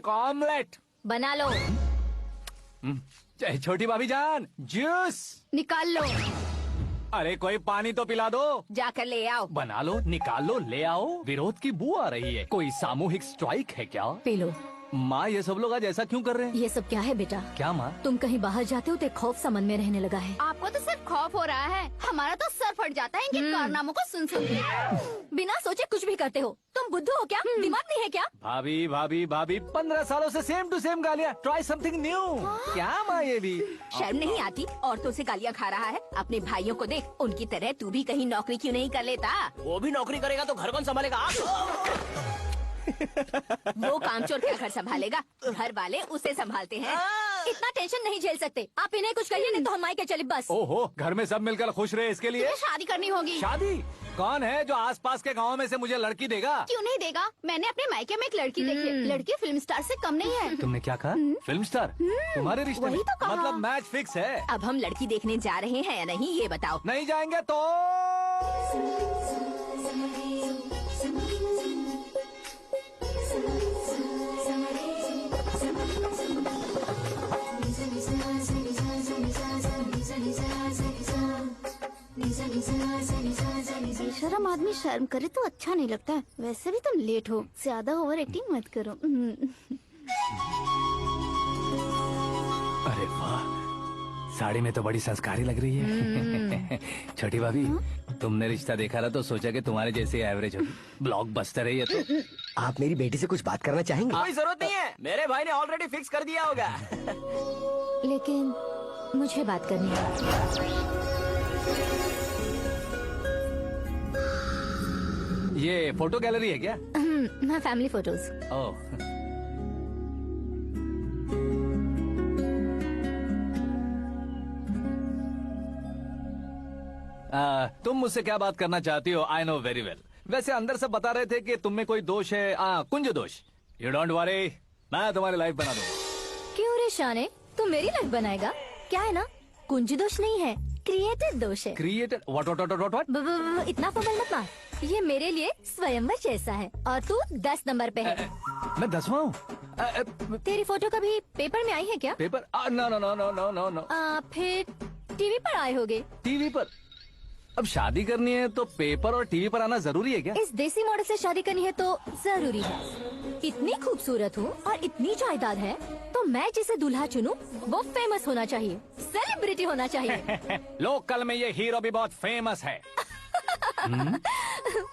एक ऑमलेट बना लो। छोटी भाभी जान, जूस निकाल लो। अरे कोई पानी तो पिला दो। जाकर ले आओ। बना लो, निकाल लो, ले आओ। विरोध की बू आ रही है। कोई सामूहिक स्ट्राइक है क्या? P low. माँ, ये सब लोग आज ऐसा क्यों कर रहे हैं? ये सब क्या है बेटा? क्या माँ? तुम कहीं बाहर जाते हो तो एक खौफ सा मन में रहने लगा है। आपको तो सिर्फ खौफ हो रहा है, हमारा तो सर फट जाता है इनके कारनामों को सुन सुन के। बिना सोचे कुछ भी करते हो। तुम बुद्धू हो क्या? दिमाग नहीं है क्या? भाभी भाभी भाभी, 15 सालों से सेम टू सेम गालियाँ। Try something new. क्या माँ ये भी? शर्म नहीं आती? औरतों से गालियाँ खा रहा है। अपने भाइयों को देख, उनकी तरह तू भी कहीं नौकरी क्यों नहीं कर लेता? वो भी नौकरी करेगा तो घर कौन संभालेगा? आप वो कामचोर क्या घर संभालेगा? घर वाले उसे संभालते हैं। इतना टेंशन नहीं झेल सकते। आप इन्हें कुछ कहिए नहीं तो हम मायके चले बस। ओहो, घर में सब मिलकर खुश रहे इसके लिए। तुम्हें शादी करनी होगी। शादी? कौन है जो आसपास के गाँव में से मुझे लड़की देगा? क्यों नहीं देगा? मैंने अपने मायके में एक लड़की देखी है। लड़की फिल्म स्टार से कम नहीं है। तुमने क्या कहा? Film star? तुम्हारे रिश्ते में? वही तो कहा। मतलब मैच फिक्स है। अब हम लड़की देखने जा रहे हैं या नहीं ये बताओ। नहीं जाएंगे तो? शर्म आदमी शर्म करे तो अच्छा नहीं लगता है। वैसे भी तुम लेट हो, ज्यादा ओवर एक्टिंग मत करो। अरे वाह, साड़ी में तो बड़ी संस्कारी लग रही है। छोटी भाभी, तुमने रिश्ता देखा था तो सोचा कि तुम्हारे जैसे एवरेज होगी। ब्लॉकबस्टर है ये तो। आप मेरी बेटी से कुछ बात करना चाहेंगे? कोई जरूरत नहीं है, मेरे भाई ने ऑलरेडी फिक्स कर दिया होगा। लेकिन मुझे बात करनी है। ये फोटो गैलरी है क्या? मैं फैमिली फोटोज। ओह, तुम मुझसे क्या बात करना चाहती हो? I know very well. वैसे अंदर से बता रहे थे कि तुम में कोई दोष है। कुंज दोष। यू डोंट वरी, मैं तुम्हारी लाइफ बना दूंगा। क्यों रे शाने, तू मेरी लाइफ बनाएगा? क्या है ना, कुंज दोष नहीं है, क्रिएटेड दोष है। क्रिएटेड? व्हाट? इतना पबल मत मार। ये मेरे लिए स्वयंवर जैसा है और तू 10 नंबर पे है। मैं 10वां हूँ? तेरी फोटो कभी पेपर में आई है क्या? Paper? No no no no no no no. फिर टीवी पर आए होगे। टीवी पर? अब शादी करनी है तो पेपर और टीवी पर आना जरूरी है क्या? इस देसी मॉडल से शादी करनी है तो जरूरी है। इतनी खूबसूरत हूँ और इतनी जायदाद है तो मैं जिसे दूल्हा चुनूं वो फेमस होना चाहिए, सेलिब्रिटी होना चाहिए। लोकल में ये हीरो भी बहुत फेमस है।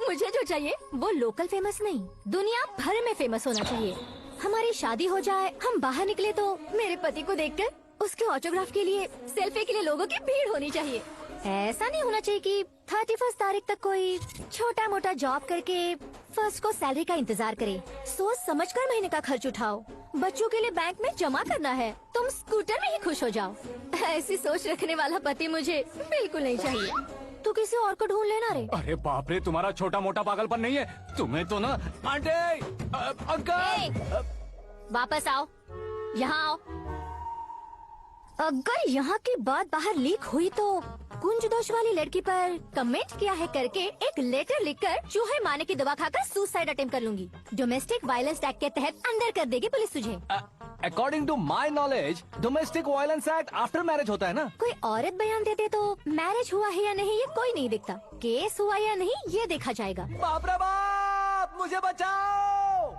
मुझे जो चाहिए वो लोकल फेमस नहीं, दुनिया भर में फेमस होना चाहिए। हमारी शादी हो जाए, हम बाहर निकले तो मेरे पति को देखकर उसके ऑटोग्राफ के लिए, सेल्फी के लिए लोगों की भीड़ होनी चाहिए। ऐसा नहीं होना चाहिए कि 31 तारीख तक कोई छोटा मोटा जॉब करके फर्स्ट को सैलरी का इंतजार करे। सोच समझकर महीने का खर्च उठाओ। बच्चों के लिए बैंक में जमा करना है, तुम स्कूटर में ही खुश हो जाओ। ऐसी सोच रखने वाला पति मुझे बिल्कुल नहीं चाहिए। तू किसी और को ढूंढ लेना रे। अरे बाप रे, तुम्हारा छोटा मोटा पागलपन नहीं है। तुम्हें तो ना आंटी, अंकल। वापस आओ, यहाँ आओ। अगर यहाँ की बात बाहर लीक हुई तो कुंज दोष वाली लड़की पर कमेंट किया है करके एक लेटर लिखकर चूहे मारने की दवा खाकर सुसाइड अटेम्प्ट कर लूंगी। डोमेस्टिक वायलेंस एक्ट के तहत अंदर कर देगी पुलिस तुझे। According to my knowledge, domestic violence act after marriage होता है ना? कोई औरत बयान देते तो मैरिज हुआ है या नहीं ये कोई नहीं दिखता, केस हुआ या नहीं ये देखा जाएगा। बाप रे बाप, मुझे बचाओ।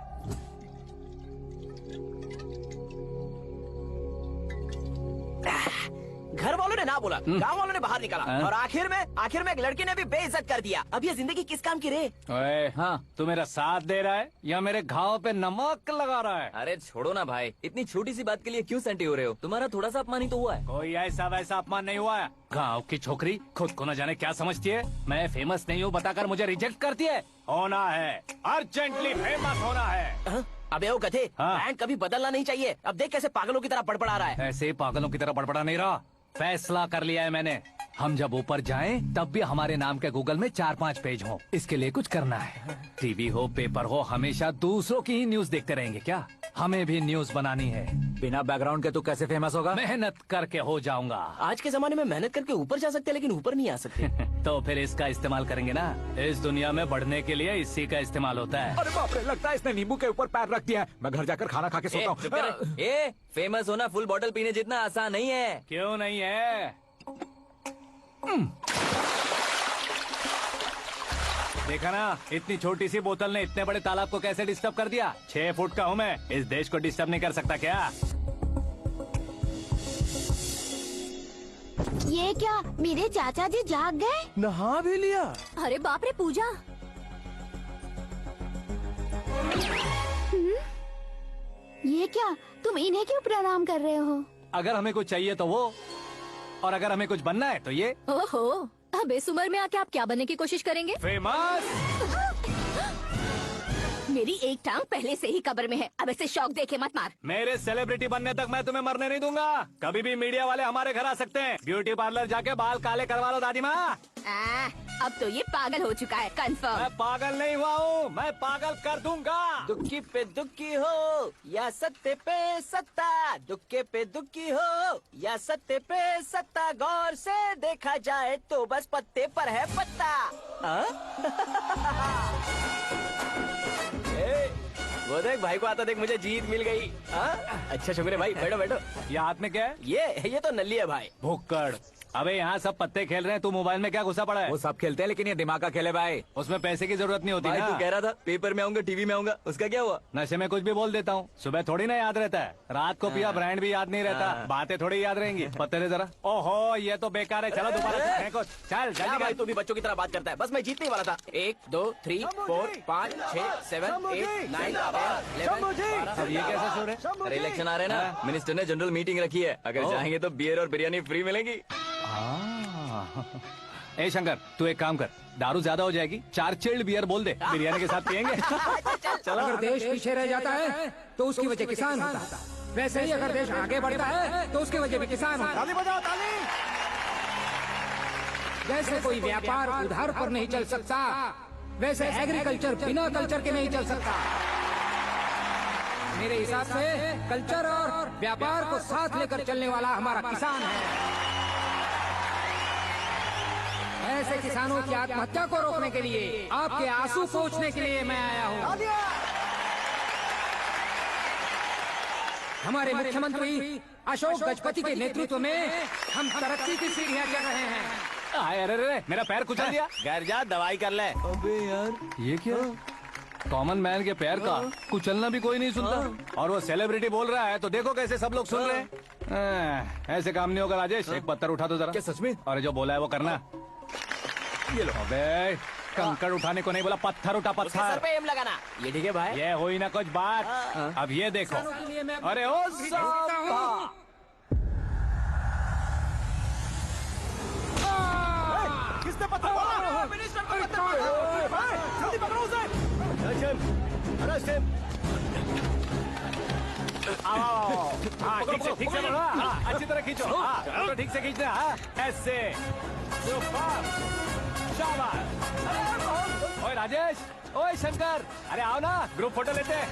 घर वालों ने ना बोला, गाँव वालों ने बाहर निकाला और आखिर में एक लड़की ने भी बेइज्जत कर दिया। अब ये जिंदगी किस काम की रे? ओए, हाँ, तू मेरा साथ दे रहा है या मेरे घाव पे नमक लगा रहा है? अरे छोड़ो ना भाई, इतनी छोटी सी बात के लिए क्यों सेंटी हो रहे हो? तुम्हारा थोड़ा सा अपमान ही तो हुआ है। कोई ऐसा वैसा अपमान नहीं हुआ है। गाँव की छोकरी खुद को न जाने क्या समझती है। मैं फेमस नहीं हूँ बताकर मुझे रिजेक्ट करती है। होना है, अर्जेंटली फेमस होना है। अबे वो गधे, हाँ। बैंक कभी बदलना नहीं चाहिए। अब देख कैसे पागलों की तरह बड़बड़ा रहा है। ऐसे पागलों की तरह बड़बड़ा नहीं रहा। फैसला कर लिया है मैंने। हम जब ऊपर जाएं तब भी हमारे नाम के गूगल में 4-5 पेज हो। इसके लिए कुछ करना है। टीवी हो पेपर हो, हमेशा दूसरों की ही न्यूज देखते रहेंगे क्या? हमें भी न्यूज बनानी है। बिना बैकग्राउंड के तू कैसे फेमस होगा? मेहनत करके हो जाऊंगा। आज के जमाने में मेहनत करके ऊपर जा सकते हैं लेकिन ऊपर नहीं आ सकते। तो फिर इसका इस्तेमाल करेंगे ना। इस दुनिया में बढ़ने के लिए इसी का इस्तेमाल होता है। अरे बाप रे, लगता है इसने नींबू के ऊपर पैर रख दिया है। मैं घर जाकर खाना खा के सोता चुप कर। हूँ। फेमस होना फुल बॉटल पीने जितना आसान नहीं है। क्यों नहीं है? देखा ना, इतनी छोटी सी बोतल ने इतने बड़े तालाब को कैसे डिस्टर्ब कर दिया। 6 फुट का हूँ मैं, इस देश को डिस्टर्ब नहीं कर सकता क्या? ये क्या, मेरे चाचा जी जाग गए? नहा भी लिया। अरे बाप रे पूजा, ये क्या, तुम इन्हें क्यों प्रणाम कर रहे हो? अगर हमें कुछ चाहिए तो वो, और अगर हमें कुछ बनना है तो ये। ओहो, अब इस उम्र में आके आप क्या बनने की कोशिश करेंगे? फेमस। मेरी एक टांग पहले से ही कब्र में है, अब ऐसे शौक देखे मत मार। मेरे सेलिब्रिटी बनने तक मैं तुम्हें मरने नहीं दूंगा। कभी भी मीडिया वाले हमारे घर आ सकते हैं। ब्यूटी पार्लर जाके बाल काले करवा लो दादी माँ। अब तो ये पागल हो चुका है, कंफर्म। मैं पागल नहीं हुआ हूँ, मैं पागल कर दूंगा। दुखी पे दुखी हो या सत्ते पे सत्ता, दुखे पे दुखी हो या सत्ते पे सत्ता, गौर से देखा जाए तो बस पत्ते पर है पत्ता। वो देख भाई को आता देख, मुझे जीत मिल गई। अच्छा शुक्र है भाई, बैठो बैठो। ये हाथ में क्या है? ये तो नल्ली है भाई। भुक्कड़। अबे यहाँ सब पत्ते खेल रहे हैं, तू मोबाइल में क्या घुसा पड़ा है? वो सब खेलते हैं लेकिन ये दिमाग का खेल है भाई। उसमें पैसे की जरूरत नहीं होती भाई ना। तू कह रहा था पेपर में आऊंगा, टीवी में आऊंगा, उसका क्या हुआ? नशे में कुछ भी बोल देता हूँ, सुबह थोड़ी ना याद रहता है। रात को पिया ब्रांड भी याद नहीं रहता, बातें थोड़ी याद रहेंगी। पत्ते दे जरा। ओहो, ये तो बेकार है। चलो दोबारा से फेंको। चल क्या जल्दी भाई कर। तू भी बच्चों की तरह बात करता है। बस मैं जीतने ही वाला था। 1 2 3 4 5 6 7 8 9 10 अब ये कैसे सो रहे? अरे इलेक्शन आ रहे हैं ना, मिनिस्टर ने जनरल मीटिंग रखी है। अगर जाएंगे तो बियर और बिरयानी फ्री मिलेगी। ए शंकर, तू एक काम कर, दारू ज्यादा हो जाएगी, 4 चिल्ड बियर बोल दे, बिरयानी के साथ पियेंगे। अगर देश पीछे रह जाता है तो उसकी वजह किसान होता है, वैसे ही अगर देश आगे बढ़ता है तो उसकी वजह भी किसान होता है। जैसे कोई व्यापार उधार पर नहीं चल सकता, वैसे एग्रीकल्चर बिना कल्चर के नहीं चल सकता। मेरे हिसाब से कल्चर और व्यापार को साथ लेकर चलने वाला हमारा किसान है। ऐसे किसानों की आत्महत्या को रोकने के लिए, आपके आंसू पोंछने के लिए मैं आया हूँ। हमारे मुख्यमंत्री अशोक गजपति के नेतृत्व में हम तरक्की की सीढ़ियाँ चढ़ रहे हैं। अरे अरे, मेरा पैर कुचल दिया। घर जा दवाई कर ले। अबे यार, ये क्या? कॉमन मैन के पैर का कुचलना भी कोई नहीं सुनता, और वो सेलिब्रिटी बोल रहा है तो देखो कैसे सब लोग सुन रहे हैं। ऐसे काम नहीं होगा राजेश, एक पत्थर उठा दो जरा। क्या सच में? और जो बोला है वो करना। ये लो। अबे कंकड़ उठाने को नहीं बोला, पत्थर उठा, उसके सर पत्थर। पे एम लगाना। ये ठीक है भाई। ये हुई ना कुछ बात। अब ये देखो। किसानों के लिए मैं अरे ओ साहब, किसने पत्थर मारा? जल्दी पकड़ो उसे। आओ। हाँ, ठीक से पकड़ो। हाँ, अच्छी तरह खींचो। हाँ, तो ठीक से खींचना। हाँ, ऐसे। सुपर। शाबाश। ओए राजेश, ओए शंकर, अरे आओ ना, ग्रुप फोटो लेते हैं।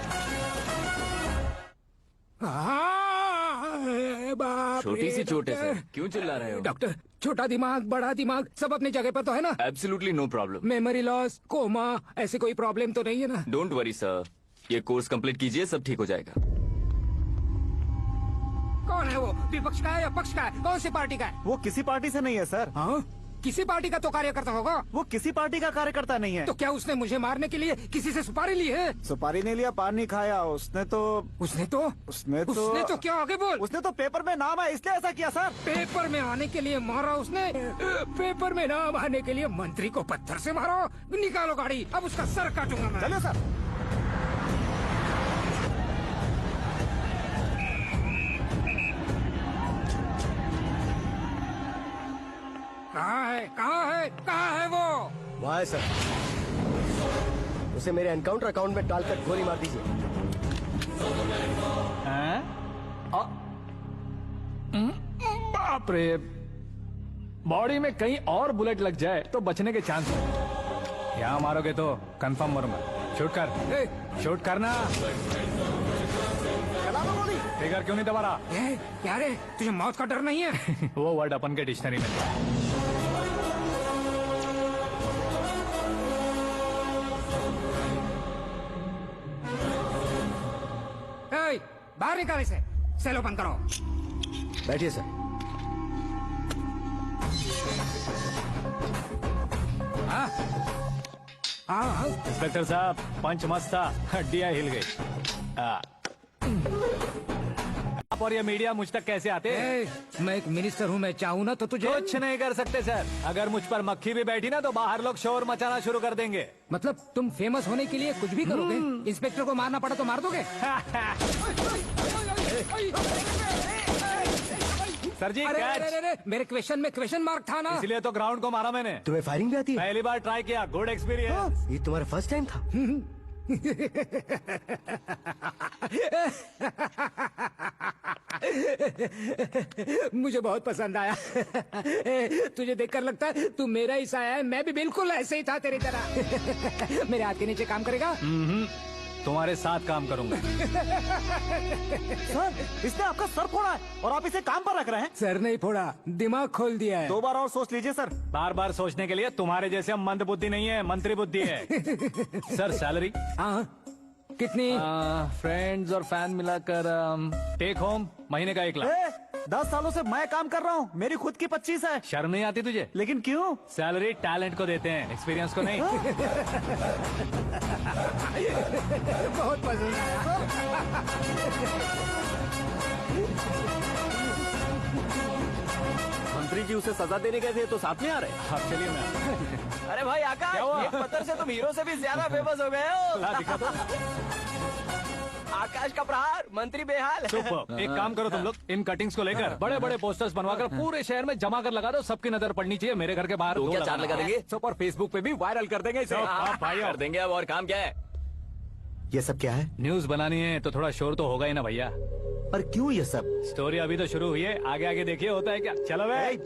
बाप छोटी रे, सी चोट है डॉक्टर। सर, क्यों चिल्ला रहे हो? डॉक्टर, छोटा दिमाग बड़ा दिमाग सब अपनी जगह पर तो है ना? Absolutely no problem. Memory loss, coma, ऐसी कोई प्रॉब्लम तो नहीं है ना? डोंट वरी सर, ये कोर्स कंप्लीट कीजिए, सब ठीक हो जाएगा। कौन है वो? विपक्ष का है या पक्ष का है? कौन सी पार्टी का है? वो किसी पार्टी से नहीं है सर। हाँ? किसी पार्टी का तो कार्यकर्ता होगा। वो किसी पार्टी का कार्यकर्ता नहीं है। तो क्या उसने मुझे मारने के लिए किसी से सुपारी ली है? सुपारी नहीं लिया, पान नहीं खाया। उसने तो उसने तो क्या, आगे बोल। उसने तो पेपर में नाम है इसलिए ऐसा किया सर। पेपर में आने के लिए मारा उसने? पेपर में नाम आने के लिए मंत्री को पत्थर से मारो? निकालो गाड़ी, अब उसका सर काटूंगा मैं। चलिए सर। कहाँ है वो? वहाँ है सर, उसे मेरे एनकाउंटर अकाउंट में डालकर गोली मार दीजिए। बाप रे, बॉडी में कहीं और बुलेट लग जाए तो बचने के चांस है। यहाँ मारोगे तो कंफर्म मरूंगा। शूट कर, शूट करना। ठीक है, ट्रिगर क्यों नहीं दबा रहा? क्या रे, तुझे मौत का डर नहीं है? वो वर्ड अपन के डिक्शनरी में था। ए, बाहर निकाल इसे। सेल ओपन करो। बैठिए सर। हाँ हाँ। इंस्पेक्टर साहब, पंच मस्त था, हड्डियां हिल गई। आप और ये मीडिया मुझ तक कैसे आते? मैं एक मिनिस्टर हूँ, मैं चाहूँ ना तो तुझे कुछ नहीं कर सकते सर। अगर मुझ पर मक्खी भी बैठी ना तो बाहर लोग शोर मचाना शुरू कर देंगे। मतलब तुम फेमस होने के लिए कुछ भी करोगे? इंस्पेक्टर को मारना पड़ा तो मार दोगे? सर जी, अरे, कैच। अरे, अरे, मेरे क्वेश्चन में क्वेश्चन मार्क था ना। इसलिए तो ग्राउंड को मारा मैंने। तुम्हें फायरिंग भी आती है? पहली बार ट्राई किया, गुड एक्सपीरियंस। ये तुम्हारा फर्स्ट टाइम था? मुझे बहुत पसंद आया। तुझे देखकर लगता है तू मेरा ही साया है। मैं भी बिल्कुल ऐसे ही था तेरी तरह। मेरे हाथ के नीचे काम करेगा? तुम्हारे साथ काम करूंगा। सर, इसने आपका सर फोड़ा है और आप इसे काम पर रख रहे हैं। सर नहीं फोड़ा, दिमाग खोल दिया है। 2 बार और सोच लीजिए सर। बार बार सोचने के लिए तुम्हारे जैसे मंद बुद्धि नहीं है, मंत्री बुद्धि है। Sir, salary? हाँ, कितनी? फ्रेंड्स और फैन मिलाकर टेक होम महीने का 1 लाख। 10 सालों से मैं काम कर रहा हूँ, मेरी खुद की 25 है। शर्म नहीं आती तुझे? लेकिन क्यों? सैलरी टैलेंट को देते हैं, एक्सपीरियंस को नहीं। बहुत पसंद आया। मंत्री जी उसे सजा देने गए थे तो साथ में आ रहे। अब चलिए मैं। अरे भाई आकाश, क्या हुआ? एक पत्थर से तुम हीरो से भी ज्यादा फेमस हो गए हो। ला दिखा दो। आकाश का प्रहार, मंत्री बेहाल। सुपर। एक काम करो तुम लोग, इन कटिंग्स को लेकर बड़े बड़े पोस्टर्स बनवाकर पूरे शहर में जमा कर लगा दो। सबकी नजर पड़नी चाहिए। मेरे घर के बाहर तो दो क्या 4 लगाना। लगा देंगे? सुपर फेसबुक पे भी वायरल कर देंगे इसे। आप भाई कर देंगे अब। और काम क्या है? ये सब क्या है? न्यूज बनानी है तो थोड़ा शोर तो होगा ही ना भैया। पर क्यों ये सब? स्टोरी अभी तो शुरू हुई है, आगे आगे देखिए होता है क्या। चलो भाई।